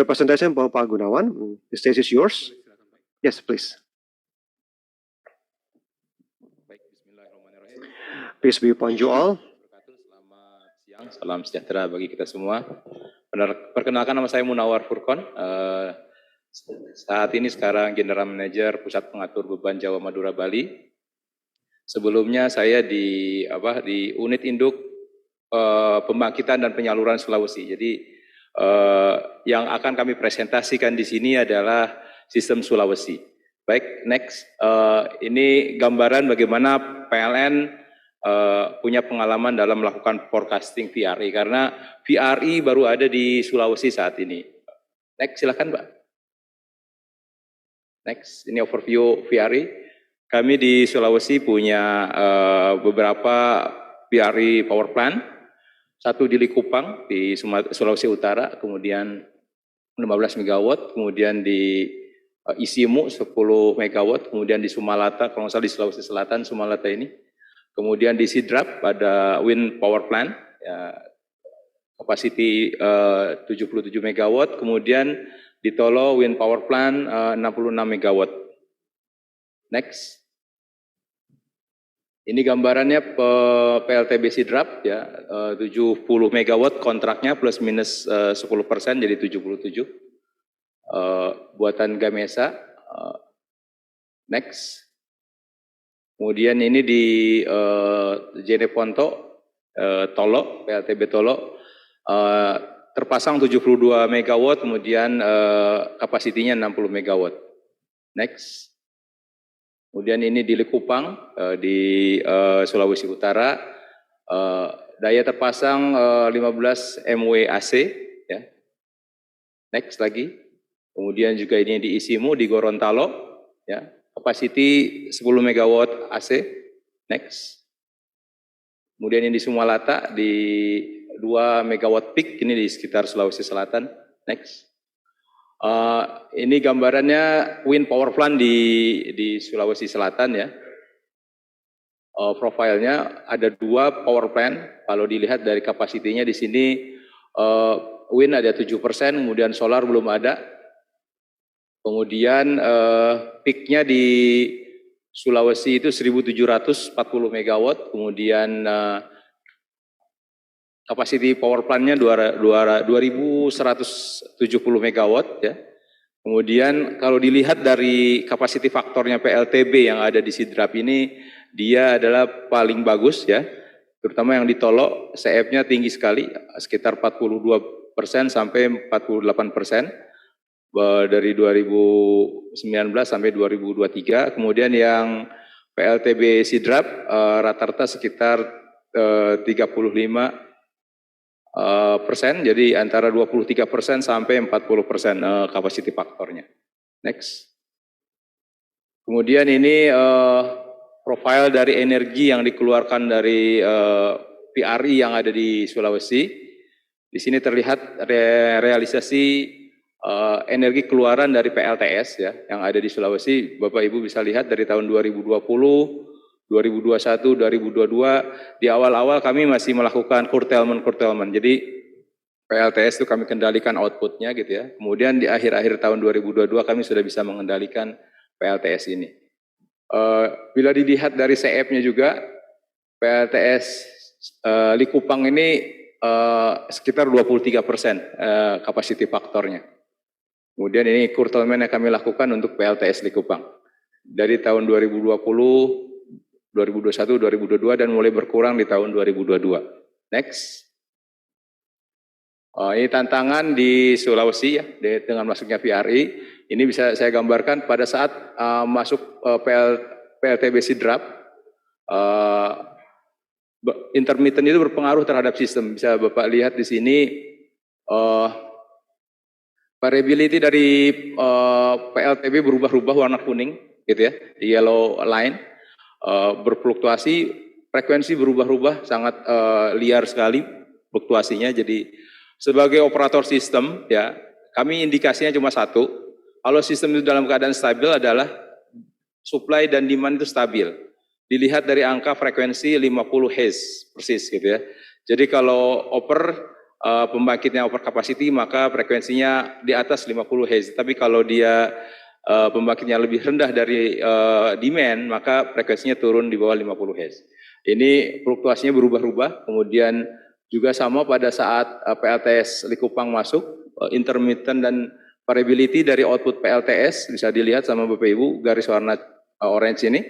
Presentation Bapak Gunawan. The stage is yours. Yes, please. Peace be upon you all. Selamat siang, salam sejahtera bagi kita semua. Perkenalkan, nama saya Munawar Furqon. Saat ini sekarang General Manager Pusat Pengatur Beban Jawa Madura Bali. Sebelumnya saya di unit induk pembangkitan dan penyaluran Sulawesi. Jadi yang akan kami presentasikan di sini adalah sistem Sulawesi. Baik, next. Ini gambaran bagaimana PLN punya pengalaman dalam melakukan forecasting VRI, karena VRI baru ada di Sulawesi saat ini. Next, silakan Mbak. Next, ini overview VRI. Kami di Sulawesi punya beberapa VRI power plant. Satu di Likupang di Sulawesi Utara, kemudian 15 MW, kemudian di Isimu 10 MW, kemudian di Sumalata, kalau nggak salah di Sulawesi Selatan, Sumalata ini. Kemudian di Sidrap ada wind power plant, ya, kapasiti 77 MW, kemudian di Tolo wind power plant 66 MW. Next. Ini gambarannya PLTB Sidrap, ya, 70 MW kontraknya plus minus 10% jadi 77. Buatan Gamesa. Next. Kemudian ini di Jeneponto, Tolo, PLTB Tolo, terpasang 72 MW, kemudian kapasitinya 60 MW. Next. Kemudian ini di Likupang, di Sulawesi Utara, daya terpasang 15 MW AC. Ya. Next lagi. Kemudian juga ini di Isimu, di Gorontalo, ya. Kapasiti 10 MW AC. Next. Kemudian ini di Sumalata di 2 MW peak, ini di sekitar Sulawesi Selatan. Next. Ini gambarannya wind power plant di Sulawesi Selatan, ya. Profilnya ada 2 power plant. Kalau dilihat dari kapasitinya di sini wind ada 7%, kemudian solar belum ada. Kemudian peaknya di Sulawesi itu 1.740 MW, kemudian kapasiti power plant-nya 2.170 MW, ya. Kemudian kalau dilihat dari kapasiti faktornya PLTB yang ada di Sidrap ini, dia adalah paling bagus, ya. Terutama yang di Tolo, CF-nya tinggi sekali, sekitar 42% sampai 48%. Dari 2019 sampai 2023, kemudian yang PLTB Sidrap rata-rata sekitar 35%, jadi antara 23% sampai 40% kapasiti faktornya. Next. Kemudian ini profil dari energi yang dikeluarkan dari PRI yang ada di Sulawesi. Di sini terlihat realisasi energi keluaran dari PLTS, ya, yang ada di Sulawesi. Bapak Ibu bisa lihat dari tahun 2020, 2021, 2022, di awal-awal kami masih melakukan curtailment. Jadi PLTS itu kami kendalikan outputnya, gitu, ya. Kemudian di akhir-akhir tahun 2022 kami sudah bisa mengendalikan PLTS ini. Bila dilihat dari CF-nya juga, PLTS Likupang ini sekitar 23% kapasiti faktornya. Kemudian ini curtailment yang kami lakukan untuk PLTS Likupang. Dari tahun 2020, 2021, 2022 dan mulai berkurang di tahun 2022. Next. Ini tantangan di Sulawesi, ya, dengan masuknya VRI. Ini bisa saya gambarkan pada saat masuk PLTB Sidrap, intermittent itu berpengaruh terhadap sistem. Bisa Bapak lihat di sini variability dari PLTB berubah-ubah warna kuning, gitu, ya, di yellow line, berfluktuasi, frekuensi berubah-ubah, sangat liar sekali fluktuasinya. Jadi sebagai operator sistem, ya, kami indikasinya cuma satu, kalau sistem itu dalam keadaan stabil adalah supply dan demand itu stabil. Dilihat dari angka frekuensi 50 Hz persis, gitu, ya. Jadi kalau over pembangkitnya over capacity, maka frekuensinya di atas 50 Hz. Tapi kalau dia pembangkitnya lebih rendah dari demand, maka frekuensinya turun di bawah 50 Hz. Ini fluktuasinya berubah-ubah. Kemudian juga sama pada saat PLTS Likupang masuk, intermittent dan variability dari output PLTS bisa dilihat sama Bapak Ibu, garis warna orange ini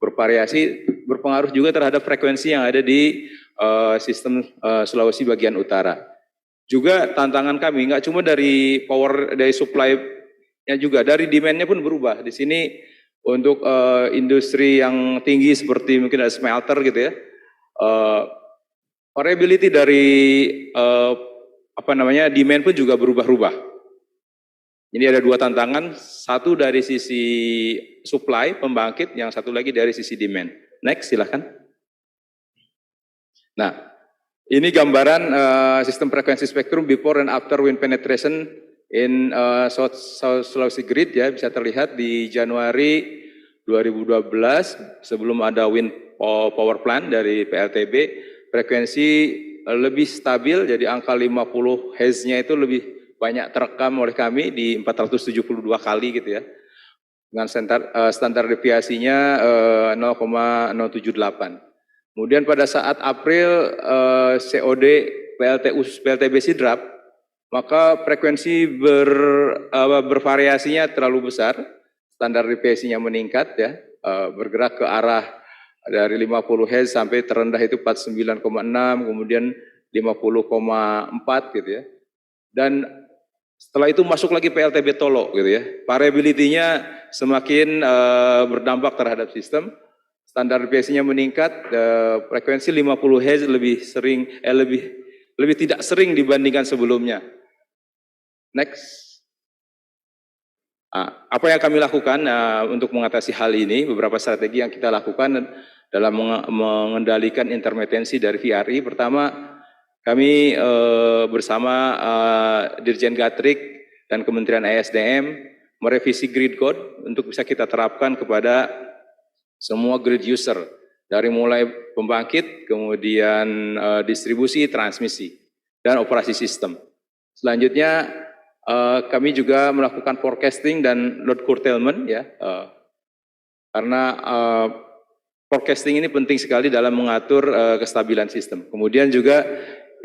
bervariasi, berpengaruh juga terhadap frekuensi yang ada di sistem Sulawesi bagian utara. Juga tantangan kami nggak cuma dari power, dari supply-nya juga, dari demand-nya pun berubah. Di sini untuk industri yang tinggi seperti mungkin ada smelter gitu ya, variability dari demand pun juga berubah-ubah. Ini ada dua tantangan, satu dari sisi supply pembangkit, yang satu lagi dari sisi demand. Next, silahkan. Nah, ini gambaran sistem frekuensi spektrum before and after wind penetration in South Sulawesi grid ya, bisa terlihat di Januari 2012 sebelum ada wind power plant dari PLTB, frekuensi lebih stabil, jadi angka 50 Hz-nya itu lebih banyak terekam oleh kami di 472 kali gitu ya, dengan standar deviasinya 0,078. Kemudian pada saat April COD PLTB Sidrap, maka frekuensi bervariasinya terlalu besar, standar deviasinya meningkat ya, bergerak ke arah dari 50 Hz sampai terendah itu 49,6, kemudian 50,4 gitu ya. Dan setelah itu masuk lagi PLTB Tolo gitu ya, variability-nya semakin berdampak terhadap sistem. Standar deviasinya meningkat, frekuensi 50 Hz lebih sering, lebih tidak sering dibandingkan sebelumnya. Next. Apa yang kami lakukan untuk mengatasi hal ini, beberapa strategi yang kita lakukan dalam mengendalikan intermitensi dari VRI. Pertama, kami bersama Dirjen Gatrik dan Kementerian ESDM merevisi grid code untuk bisa kita terapkan kepada semua grid user, dari mulai pembangkit, kemudian distribusi, transmisi, dan operasi sistem. Selanjutnya kami juga melakukan forecasting dan load curtailment ya, karena forecasting ini penting sekali dalam mengatur kestabilan sistem. Kemudian juga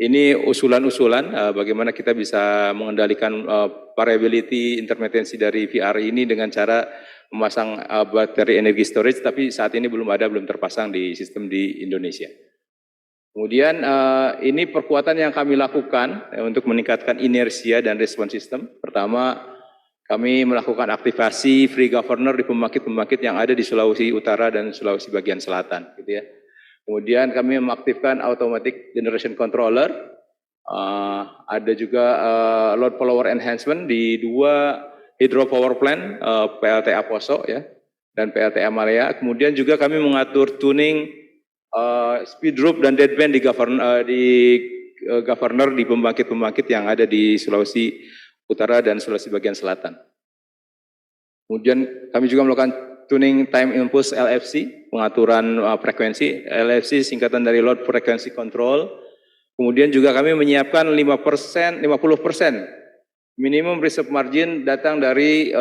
ini usulan-usulan bagaimana kita bisa mengendalikan variability intermitensi dari VR ini dengan cara memasang baterai energi storage, tapi saat ini belum terpasang di sistem di Indonesia. Kemudian ini perkuatan yang kami lakukan untuk meningkatkan inersia dan respon sistem. Pertama, kami melakukan aktivasi free governor di pembangkit-pembangkit yang ada di Sulawesi Utara dan Sulawesi bagian selatan, gitu ya. Kemudian kami mengaktifkan automatic generation controller, ada juga load follower enhancement di 2 hydropower plant, PLTA Poso ya, dan PLTA Malaya. Kemudian juga kami mengatur tuning speed drop dan deadband di governor di pembangkit-pembangkit yang ada di Sulawesi Utara dan Sulawesi bagian selatan. Kemudian kami juga melakukan tuning time impulse LFC, pengaturan frekuensi. LFC singkatan dari load frequency control. Kemudian juga kami menyiapkan 50% minimum reserve margin datang dari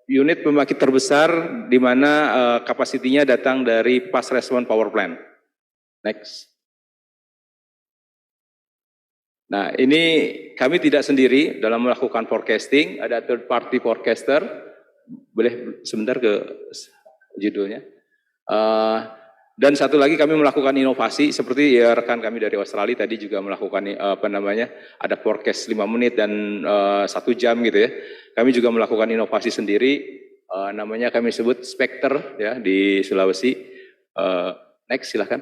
unit pembangkit terbesar di mana kapasitinya datang dari fast response power plant. Next. Nah, ini kami tidak sendiri dalam melakukan forecasting, ada third party forecaster. Boleh sebentar ke judulnya. Dan satu lagi kami melakukan inovasi seperti ya rekan kami dari Australia tadi juga melakukan ada forecast 5 menit dan 1 jam gitu ya. Kami juga melakukan inovasi sendiri, namanya kami sebut Spectre ya di Sulawesi. Next silahkan.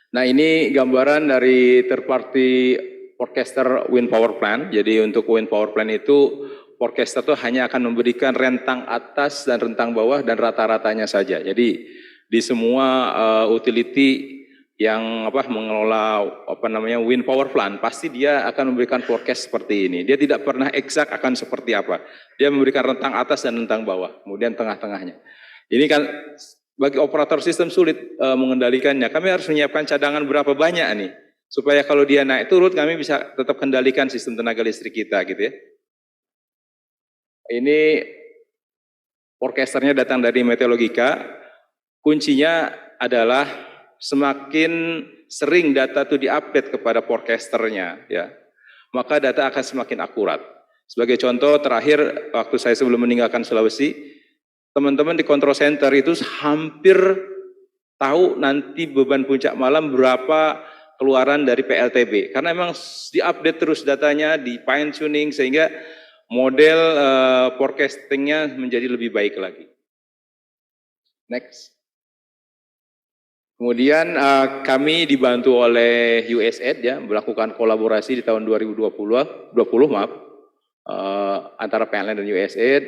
Nah ini gambaran dari third party forecaster wind power plant. Jadi untuk wind power plant itu forecaster itu hanya akan memberikan rentang atas dan rentang bawah dan rata-ratanya saja. Jadi di semua utility yang mengelola wind power plant pasti dia akan memberikan forecast seperti ini. Dia tidak pernah eksak akan seperti apa. Dia memberikan rentang atas dan rentang bawah, kemudian tengah-tengahnya. Ini kan bagi operator sistem sulit mengendalikannya. Kami harus menyiapkan cadangan berapa banyak nih, supaya kalau dia naik turun kami bisa tetap kendalikan sistem tenaga listrik kita gitu ya. Ini forecasternya datang dari Meteorologika. Kuncinya adalah semakin sering data itu diupdate kepada forecasternya, ya, maka data akan semakin akurat. Sebagai contoh, terakhir waktu saya sebelum meninggalkan Sulawesi, teman-teman di control center itu hampir tahu nanti beban puncak malam berapa keluaran dari PLTB. Karena memang diupdate terus datanya, di fine tuning sehingga model forecastingnya menjadi lebih baik lagi. Next. Kemudian kami dibantu oleh USAID ya, melakukan kolaborasi di tahun 2020 antara PLN dan USAID.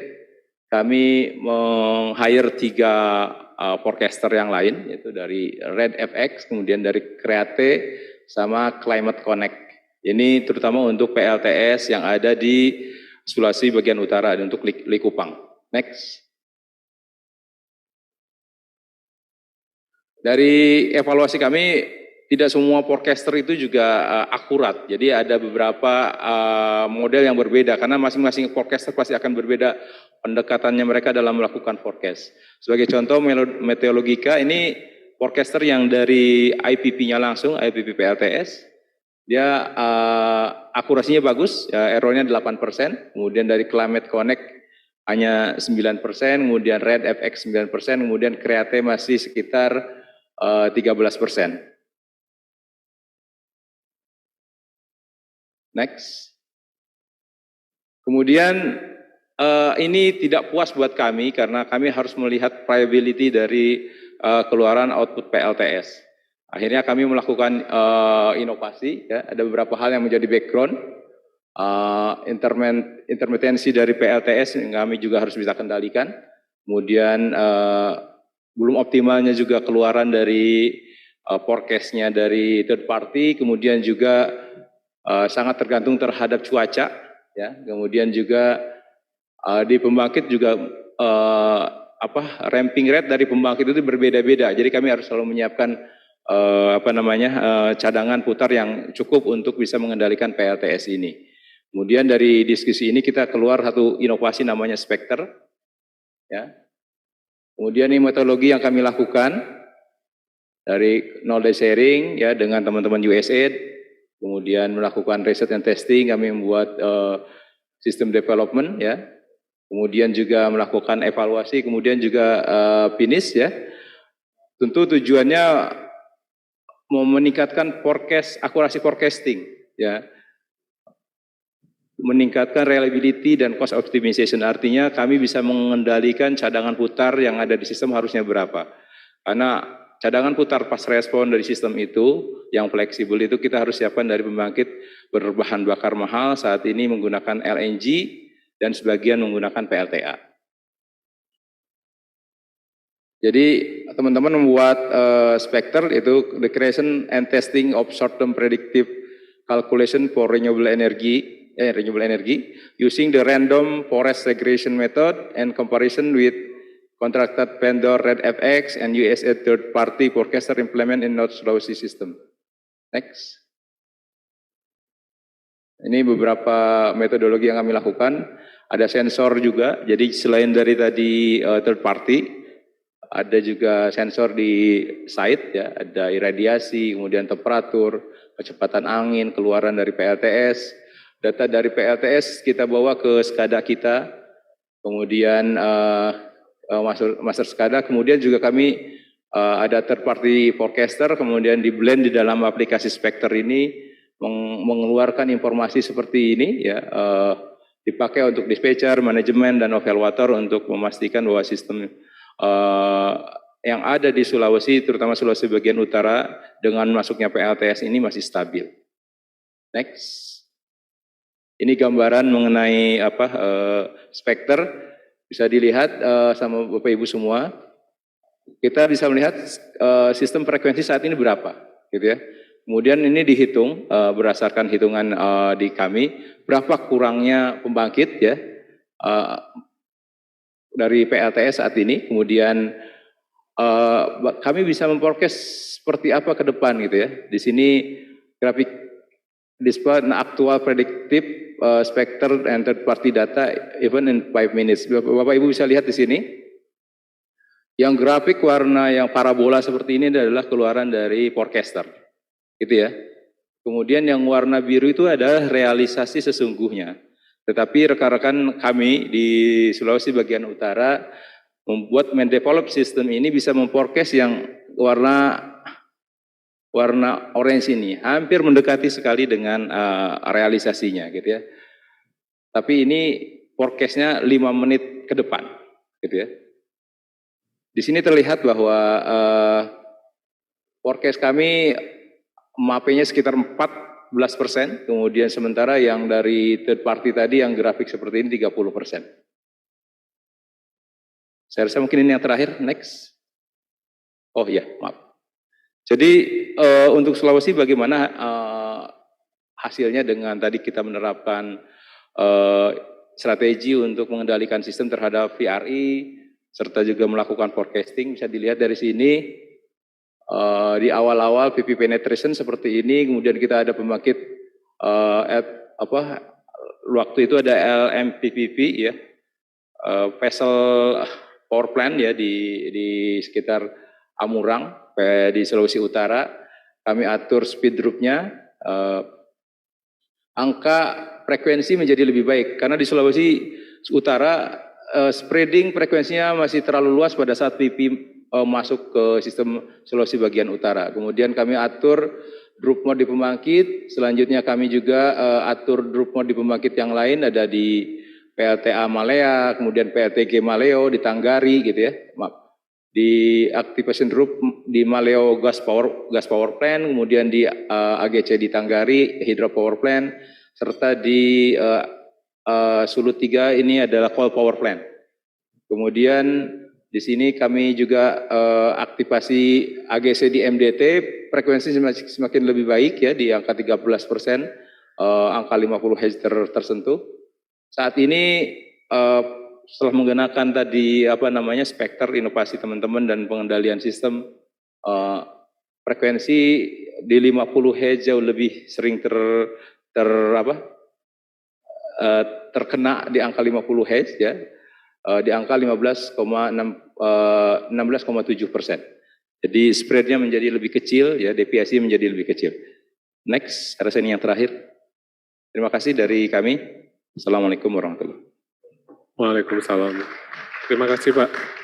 Kami meng-hire 3 forecaster yang lain, yaitu dari REDFX, kemudian dari Create, sama Climate Connect. Ini terutama untuk PLTS yang ada di Sulawesi bagian utara dan untuk Likupang. Next. Dari evaluasi kami, tidak semua forecaster itu juga akurat. Jadi ada beberapa model yang berbeda, karena masing-masing forecaster pasti akan berbeda pendekatannya mereka dalam melakukan forecast. Sebagai contoh, Meteorologika ini forecaster yang dari IPP-nya langsung, IPP PLTS, dia akurasinya bagus, ya, errornya 8%, kemudian dari Climate Connect hanya 9%, kemudian REDFX 9%, kemudian Create masih sekitar 13%. Next. Kemudian ini tidak puas buat kami karena kami harus melihat variability dari keluaran output PLTS. Akhirnya kami melakukan inovasi, ya, ada beberapa hal yang menjadi background. Intermitensi dari PLTS yang kami juga harus bisa kendalikan. Kemudian belum optimalnya juga keluaran dari forecast-nya dari third party, kemudian juga sangat tergantung terhadap cuaca, ya. Kemudian juga di pembangkit juga ramping rate dari pembangkit itu berbeda-beda. Jadi kami harus selalu menyiapkan cadangan putar yang cukup untuk bisa mengendalikan PLTS ini. Kemudian dari diskusi ini kita keluar satu inovasi namanya Spectre, ya. Kemudian ini metodologi yang kami lakukan dari knowledge sharing, ya, dengan teman-teman USAID, kemudian melakukan research and testing, kami membuat sistem development, ya, kemudian juga melakukan evaluasi, kemudian juga finish, ya. Tentu tujuannya mau meningkatkan akurasi forecasting, ya, meningkatkan reliability dan cost optimization. Artinya kami bisa mengendalikan cadangan putar yang ada di sistem harusnya berapa. Karena cadangan putar pas respon dari sistem itu yang fleksibel itu kita harus siapkan dari pembangkit berbahan bakar mahal, saat ini menggunakan LNG dan sebagian menggunakan PLTA. Jadi teman-teman membuat Spectre itu the creation and testing of short-term predictive calculation for renewable energy using the random forest regression method and comparison with contracted vendor REDFX and USAID third-party forecaster implement in North Sulawesi system. Next. Ini beberapa metodologi yang kami lakukan. Ada sensor juga, jadi selain dari tadi third party, ada juga sensor di site, ya, ada iradiasi, kemudian temperatur, kecepatan angin, keluaran dari PLTS. Data dari PLTS kita bawa ke SCADA kita, kemudian master SCADA, kemudian juga kami ada third party forecaster, kemudian di blend di dalam aplikasi Spectre ini mengeluarkan informasi seperti ini, ya, dipakai untuk dispatcher, manajemen, dan evaluator untuk memastikan bahwa sistem yang ada di Sulawesi, terutama Sulawesi bagian utara, dengan masuknya PLTS ini masih stabil. Next. Ini gambaran mengenai Spectre, bisa dilihat sama Bapak Ibu semua. Kita bisa melihat sistem frekuensi saat ini berapa, gitu ya. Kemudian ini dihitung berdasarkan hitungan di kami, berapa kurangnya pembangkit, ya, dari PLTS saat ini. Kemudian kami bisa memforecast seperti apa ke depan gitu ya. Di sini grafik display actual predictive spectral and third party data even in 5 minutes. Bapak Ibu bisa lihat di sini. Yang grafik warna yang parabola seperti ini adalah keluaran dari forecaster. Gitu ya. Kemudian yang warna biru itu adalah realisasi sesungguhnya. Tetapi rekan-rekan kami di Sulawesi bagian utara membuat mendevelop sistem ini bisa memforecast yang warna orange ini hampir mendekati sekali dengan realisasinya gitu ya. Tapi ini forecastnya 5 menit ke depan gitu ya. Di sini terlihat bahwa forecast kami MAP-nya sekitar 14%, kemudian sementara yang dari third party tadi yang grafik seperti ini 30%. Saya rasa mungkin ini yang terakhir, next. Oh iya, maaf. Jadi untuk Sulawesi bagaimana hasilnya dengan tadi kita menerapkan strategi untuk mengendalikan sistem terhadap VRI, serta juga melakukan forecasting. Bisa dilihat dari sini, di awal-awal PP penetration seperti ini, kemudian kita ada pembangkit waktu itu ada LMPPP ya, vessel power plant ya di sekitar Amurang di Sulawesi Utara. Kami atur speed drop-nya, angka frekuensi menjadi lebih baik karena di Sulawesi Utara spreading frekuensinya masih terlalu luas pada saat PP masuk ke sistem Sulawesi bagian utara. Kemudian kami atur drop mode di pembangkit, selanjutnya kami juga atur drop mode di pembangkit yang lain, ada di PLTA Malea, kemudian PLTG Maleo di Tanggari gitu ya, maaf. Di activation drop di Maleo gas power plant, kemudian di AGC di Tanggari hydro power plant, serta di Sulut 3 ini adalah coal power plant. Kemudian di sini kami juga aktivasi AGC di MDT, frekuensi semakin lebih baik ya di angka 13%, angka 50 Hz tersentuh. Saat ini setelah menggunakan tadi spekter inovasi teman-teman dan pengendalian sistem, frekuensi di 50 Hz jauh lebih sering terkena di angka 50 Hz ya. Di angka 16,7%. Jadi spreadnya menjadi lebih kecil, ya deviasi menjadi lebih kecil. Next, rasa ini yang terakhir. Terima kasih dari kami. Assalamualaikum warahmatullahi wabarakatuh. Waalaikumsalam. Terima kasih Pak.